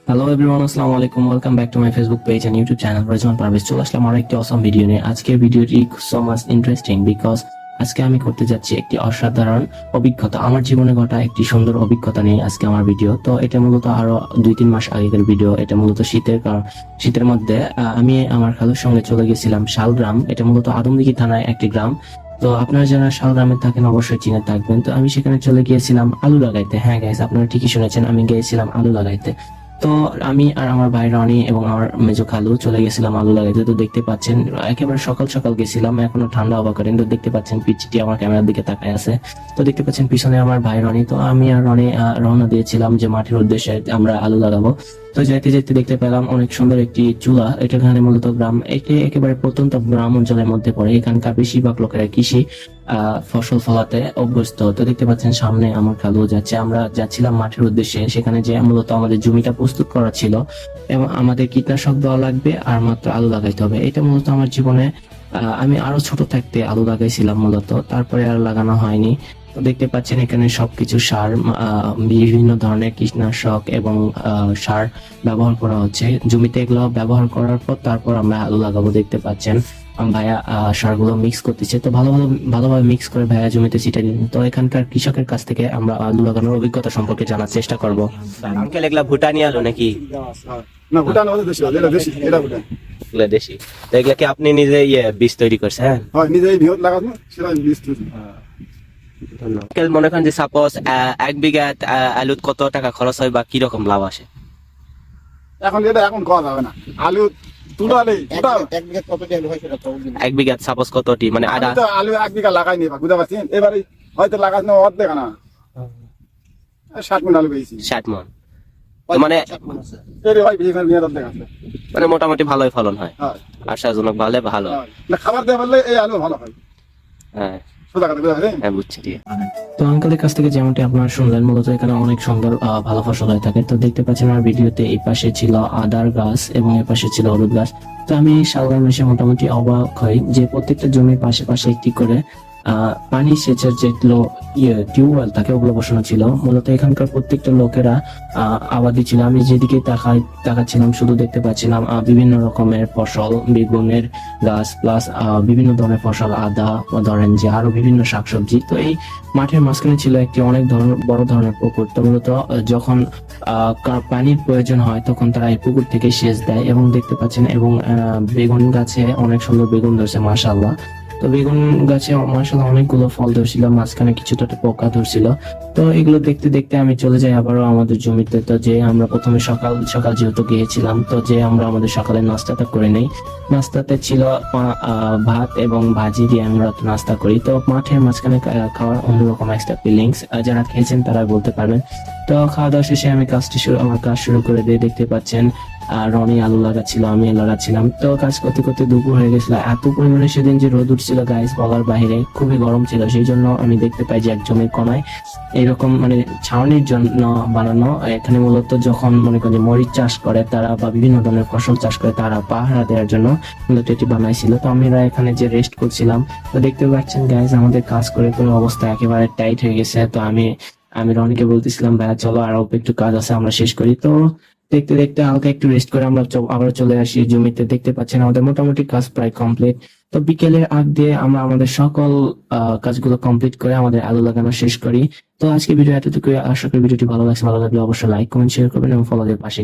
Hello everyone, আসসালামু আলাইকুম। Welcome back to my Facebook page and YouTube channel Rezwan Parvez. চলে আসলাম আরো একটি অসম ভিডিও নিয়ে। আজকের ভিডিওটি সো মাচ ইন্টারেস্টিং বিকজ আজকে আমি করতে যাচ্ছি একটি অসাধারণ অভিজ্ঞতা। আমার জীবনে ঘটা একটি সুন্দর অভিজ্ঞতা নিয়ে আজকে আমার ভিডিও। তো এটা মূলত আরো 2-3 মাস আগের ভিডিও। এটা মূলত শীতের মধ্যে আমি আমার খালুর সঙ্গে চলে গেছিলাম শালগ্রাম। এটা মূলত আদমদীঘি থানায় একটি গ্রাম। তো আপনারা যারা শালগ্রামে থাকেন অবশ্যই চিনে থাকবেন। তো আমি সেখানে চলে গিয়েছিলাম আলু লাগাইতে। হ্যাঁ গাইস, আপনারা ঠিকই শুনেছেন, আমি গিয়েছিলাম আলু লাগাইতে। তো আমি আর আমার ভাই রনি এবং আমার মেজো খালু চলে গেছিলাম আলু লাগাইতে। তো দেখতে পাচ্ছেন একেবারে সকাল সকাল গেছিলাম, এখনো ঠান্ডা হওয়া করেন। তো দেখতে পাচ্ছেন পিচ্চিটি আমার ক্যামেরার দিকে তাকায় আছে। তো দেখতে পাচ্ছেন পিছনে আমার ভাই রনি। তো আমি আর রনি রওনা দিয়েছিলাম যে মাঠের উদ্দেশ্যে আমরা আলু লাগাবো। তো যাইতে যাইতে দেখতে পেলাম অনেক সুন্দর একটি চুলা। এটা এখানে মূলত গ্রাম, এটি একেবারে প্রত্যন্ত গ্রাম অঞ্চলের মধ্যে পড়ে। এখানকার বেশিরভাগ লোকেরা কৃষি ফসল ফলাতে অভ্যস্ত। তো দেখতে পাচ্ছেন সামনে আমার খালু যাচ্ছে, আমরা যাচ্ছিলাম মাঠের উদ্দেশ্যে। সেখানে যে মূলত আমাদের জমিটা প্রস্তুত করা ছিল এবং আমাদের কীটনাশক দেওয়া লাগবে আর মাত্র আলু লাগাইতে হবে। এটা মূলত আমার জীবনে আমি আরো ছোট থাকতে আলু লাগাইছিলাম মূলত, তারপরে আর লাগানো হয়নি। তো দেখতে পাচ্ছেন এখানে সবকিছু সার, বিভিন্ন ধরনের কীটনাশক এবং সার ব্যবহার করা হচ্ছে জমিতে। এগুলো ব্যবহার করার পর তারপর আমরা আলু লাগাবো। দেখতে পাচ্ছেন ভাইয়া সারগুলো মিক্স করতেছে। তো ভালোভাবে মিক্স করে ভাইয়া জমিতে ছিটিয়ে দিন। তো এখানকার কৃষকের কাছ থেকে আমরা আলু লাগানোর অভিজ্ঞতা সম্পর্কে জানার চেষ্টা করব। আঙ্কেল, এগুলা ভুটানি আলু নাকি? না, ভুটান আমাদের দেশি, এটা দেশি, এটা ভুটান। এগুলা দেশি। তো এগুলা কি আপনি নিজে বীজ তৈরি করছেন? হ্যাঁ, হয় নিজেই বৃহৎ লাগানো, সেটা বীজ তৈরি। ধন্যবাদ। আঙ্কেল, মনে করেন যে সাপোজ 1 বিঘা আলুত কত টাকা খরচ হয় বা কি রকম লাভ আসে? এখন খাওয়া যাবে না। আলু তুলালে এক বিঘা সাপোজ কতটি, মানে আধা? আলু 1 বিঘা লাগাইনি, বুঝতে পারছেন? এবারে হয়তো লাগানো অর্ধেক না, 60 মণ আলু পেয়েছি। 60 মণ, মানে এর হয় বিঘা অর্ধেক আছে। মানে মোটামুটি ভালোই ফলন হয়, হয়, আশাজনক ভালো ভালো। হয়। না, খাবার দিয়ে বললে এই আলু ভালো হয়। হ্যাঁ সোজা কথা, বুঝতে পারছেন? হ্যাঁ, বুঝছি। ঠিক আছে। তো আঙ্কেলের কাছ থেকে যেমনটি আপনারা শুনলেন, মূলত এখানে অনেক সুন্দর ভালো ফসল হয়ে থাকে। তো দেখতে পাচ্ছেন আমার ভিডিওতে এই পাশে ছিল আদার গাছ এবং এই পাশে ছিল হলুদ গাছ। তো আমি শালগ্রাম এসে মোটামুটি অবাক হই যে প্রত্যেকটা জমির পাশে পাশে একটি করে পানি সেচের যেগুলো টিউবওয়েল থাকে ওগুলো বসানো ছিল। মূলত এখানকার প্রত্যেকটা লোকেরা আবাদি ছিল। আমি যেদিকে তাকাচ্ছিলাম শুধু দেখতে পাচ্ছিলাম বিভিন্ন রকমের ফসল, বেগুনের গাছ প্লাস বিভিন্ন ধরনের ফসল, আদা ধরেন যে আরো বিভিন্ন শাকসবজি। তো এই মাঠের মাঝখানে ছিল একটি অনেক বড় ধরনের পুকুর। তো মূলত যখন পানির প্রয়োজন হয় তখন তারা এই পুকুর থেকে সেচ দেয় এবং দেখতে পাচ্ছেন এবং বেগুন গাছে অনেক সুন্দর বেগুন ধরছে, মাশাআল্লাহ। তো বেগুন গাছে মাশাআল্লাহ অনেকগুলো ফল ধরছিল, মাঝখানে কিছুটা পোকা ধরছিল। তো এগুলো দেখতে দেখতে আমি চলে যাই আবারও আমাদের জমিতে। তো যে আমরা প্রথমে সকাল সকাল যেহেতু গিয়েছিলাম, তো যে আমরা আমাদের সকালের নাস্তাটা করে নেই। নাস্তাতে ছিল ভাত এবং ভাজি দিয়ে আমরা নাস্তা করি। তো মাঠের মাঝখানে খাওয়ার অন্যরকম একটা ফিলিংস, যারা খেয়েছেন তারা বলতে পারবেন। তো খাওয়া দাওয়া শেষে আমি আমার কাজ শুরু করে দিয়ে দেখতে পাচ্ছেন রনি আলু লাগাচ্ছিল, আমি লাগাচ্ছিলাম। তো কাজ করতে করতে দুপুর হয়ে গেছিল। এত পরিমাণে সেদিন যে রোদ উঠছিল গাইস, বলার বাইরে, খুবই গরম ছিল। সেই জন্য আমি দেখতে পাই যে এক জমির কোনায় এরকম মানে ছাউনির জন্য বানানো। এখানে মূলত যখন মনে করেন যে মরিচ চাষ করে তারা বা বিভিন্ন ধরনের ফসল চাষ করে তারা পাহারা দেওয়ার জন্য মূলত এটি বানাইছিল। তো আমরা এখানে যে রেস্ট করছিলাম। তো দেখতে পাচ্ছেন গাইস, আমাদের কাজ করে করে অবস্থা একেবারে টাইট হয়ে গেছে। তো আমি রনিকে বলতেছিলাম, ভাইয়া চলো আর অল্প একটু কাজ আছে, আমরা শেষ করি। তো দেখতে দেখতে হালকা একটু রেস্ট করে আমরা আবার চলে আসি জমিতে। দেখতে পাচ্ছেন আমাদের মোটামুটি কাজ প্রায় কমপ্লিট। তো বিকেলের আগ দিয়ে আমরা আমাদের সকল কাজগুলো কমপ্লিট করে আমাদের আলু লাগানো শেষ করি। তো আজকে ভিডিও এতটুকু। আশা করি ভিডিওটি ভালো লাগছে। ভালো লাগলে অবশ্যই লাইক কমেন্ট শেয়ার করবেন এবং ফলো দিয়ে পাশে